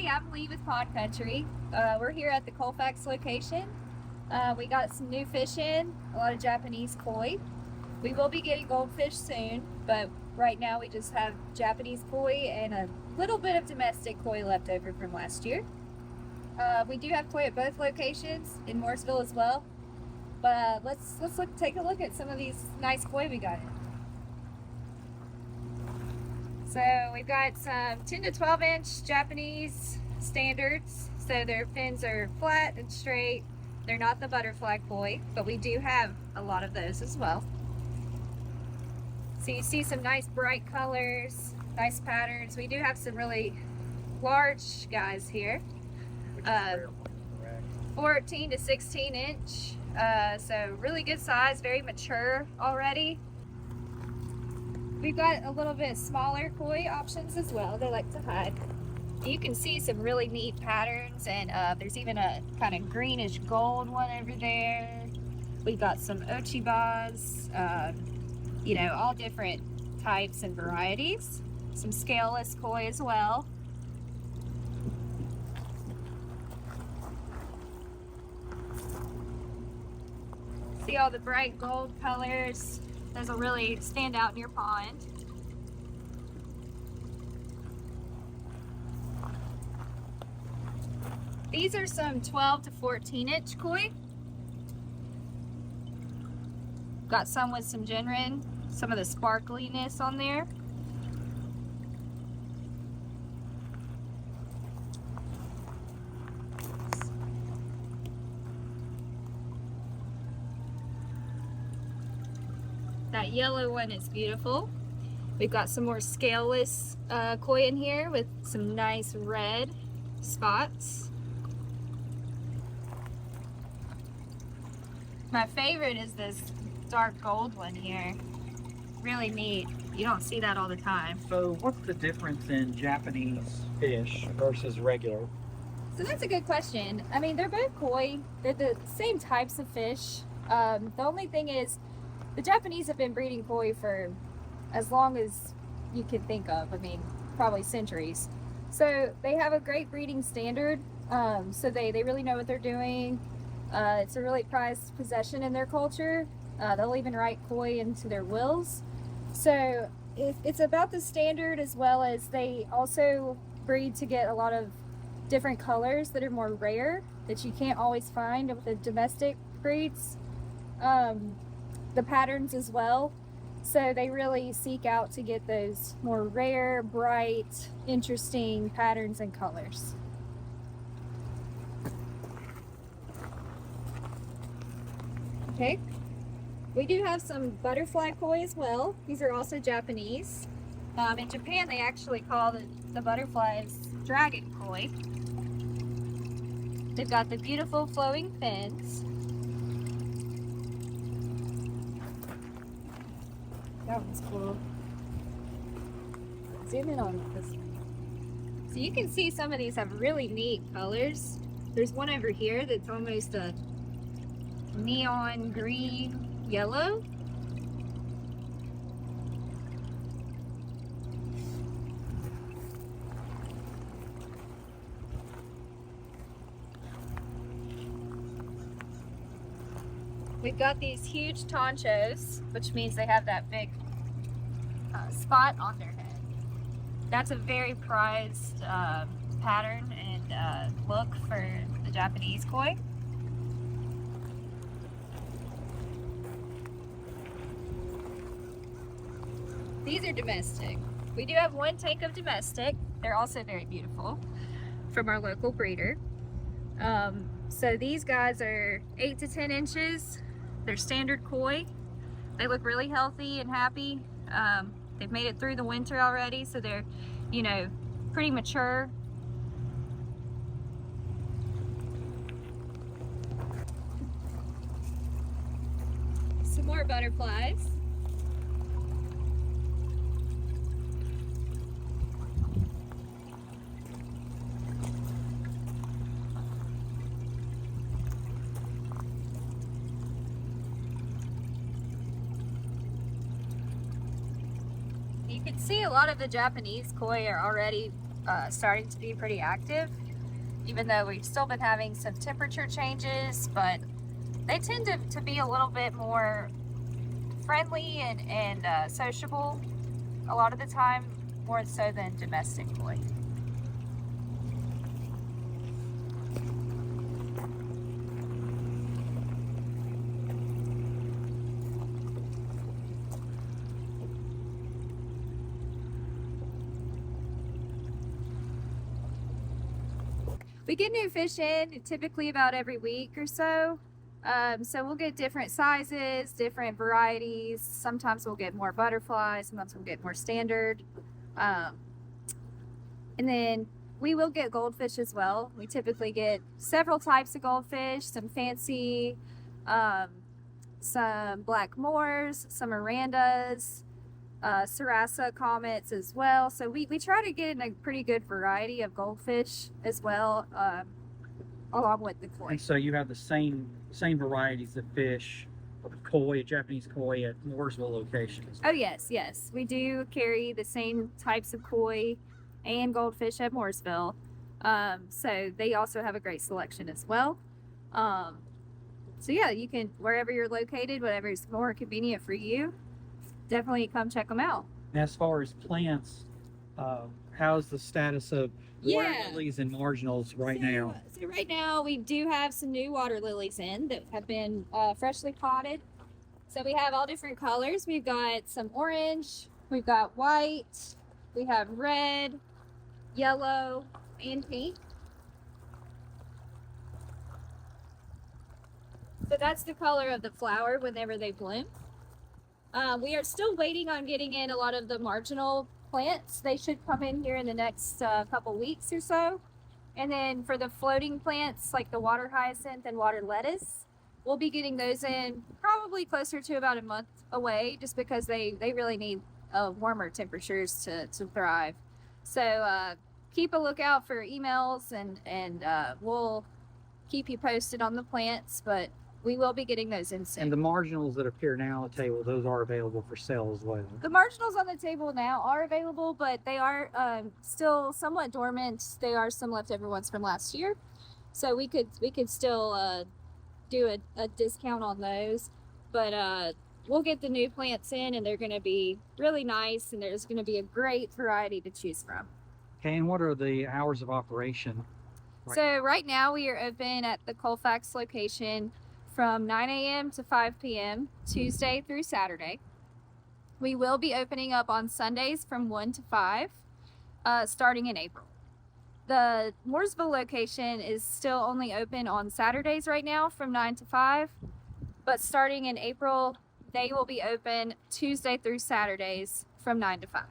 I'm Lee with Pond Country. We're here at the Colfax location. We got some new fish in, a lot of Japanese koi. We will be getting goldfish soon, but right now we just have Japanese koi and a little bit of domestic koi left over from last year. We do have koi at both locations, in Morrisville as well. But let's take a look at some of these nice koi we got in. So we've got some 10 to 12 inch Japanese standards. So their fins are flat and straight. They're not the butterfly koi, but we do have a lot of those as well. So you see some nice bright colors, nice patterns. We do have some really large guys here. 14 to 16 inch. So really good size, very mature already. We've got a little bit smaller koi options as well. They like to hide. You can see some really neat patterns, and there's even a kind of greenish gold one over there. We've got some ochibas, you know, all different types and varieties. Some scaleless koi as well. See all the bright gold colors. Those will really stand out in your pond. These are some 12 to 14 inch koi. Got some with some genrin, some of the sparkliness on there. That yellow one is beautiful. We've got some more scaleless koi in here with some nice red spots. My favorite is this dark gold one here. Really neat. You don't see that all the time. So what's the difference in Japanese fish versus regular? So that's a good question. I mean, they're both koi. They're the same types of fish. The only thing is, the Japanese have been breeding koi for as long as you can think of. I mean, probably centuries. So they have a great breeding standard. So they really know what they're doing. It's a really prized possession in their culture. They'll even write koi into their wills. So it's about the standard, as well as they also breed to get a lot of different colors that are more rare that you can't always find with the domestic breeds. The patterns as well. So they really seek out to get those more rare, bright, interesting patterns and colors. Okay, we do have some butterfly koi as well. These are also Japanese. In Japan, they actually call the butterflies dragon koi. They've got the beautiful flowing fins. That one's cool. Zoom in on this one. So you can see some of these have really neat colors. There's one over here that's almost a neon green yellow. We've got these huge tonchos, which means they have that big spot on their head. That's a very prized pattern and look for the Japanese koi. These are domestic. We do have one tank of domestic. They're also very beautiful, from our local breeder. So these guys are 8 to 10 inches. They're standard koi. They look really healthy and happy. They've made it through the winter already, so they're, you know, pretty mature. Some more butterflies. You can see a lot of the Japanese koi are already starting to be pretty active, even though we've still been having some temperature changes, but they tend to be a little bit more friendly and sociable a lot of the time, more so than domestic koi. We get new fish in typically about every week or so. So we'll get different sizes, different varieties. Sometimes we'll get more butterflies, sometimes we'll get more standard. And then we will get goldfish as well. We typically get several types of goldfish, some fancy, some black moors, some Mirandas, Sarasa comets as well. So we try to get in a pretty good variety of goldfish as well, along with the koi. And so you have the same varieties of fish, koi, Japanese koi at Mooresville locations. Oh yes, we do carry the same types of koi and goldfish at Mooresville. So they also have a great selection as well. So yeah, you can, wherever you're located, whatever is more convenient for you, definitely come check them out. As far as plants, how's the status of water Yeah. lilies and marginals right now? So right now we do have some new water lilies in that have been freshly potted. So we have all different colors. We've got some orange, we've got white, we have red, yellow, and pink. So that's the color of the flower whenever they bloom. We are still waiting on getting in a lot of the marginal plants. They should come in here in the next couple weeks or so. And then for the floating plants like the water hyacinth and water lettuce, we'll be getting those in probably closer to about a month away, just because they really need warmer temperatures to thrive. So keep a lookout for emails, and we'll keep you posted on the plants, but we will be getting those in soon. And the marginals that appear now on the table, those are available for sale as well. The marginals on the table now are available, but they are still somewhat dormant. They are some leftover ones from last year, so we could still do a discount on those. But we'll get the new plants in, and they're going to be really nice, and there's going to be a great variety to choose from. Okay, and what are the hours of operation? So right now we are open at the Colfax location from 9 a.m. to 5 p.m. Tuesday through Saturday. We will be opening up on Sundays from 1 to 5, starting in April. The Mooresville location is still only open on Saturdays right now from 9 to 5, but starting in April, they will be open Tuesday through Saturdays from 9 to 5.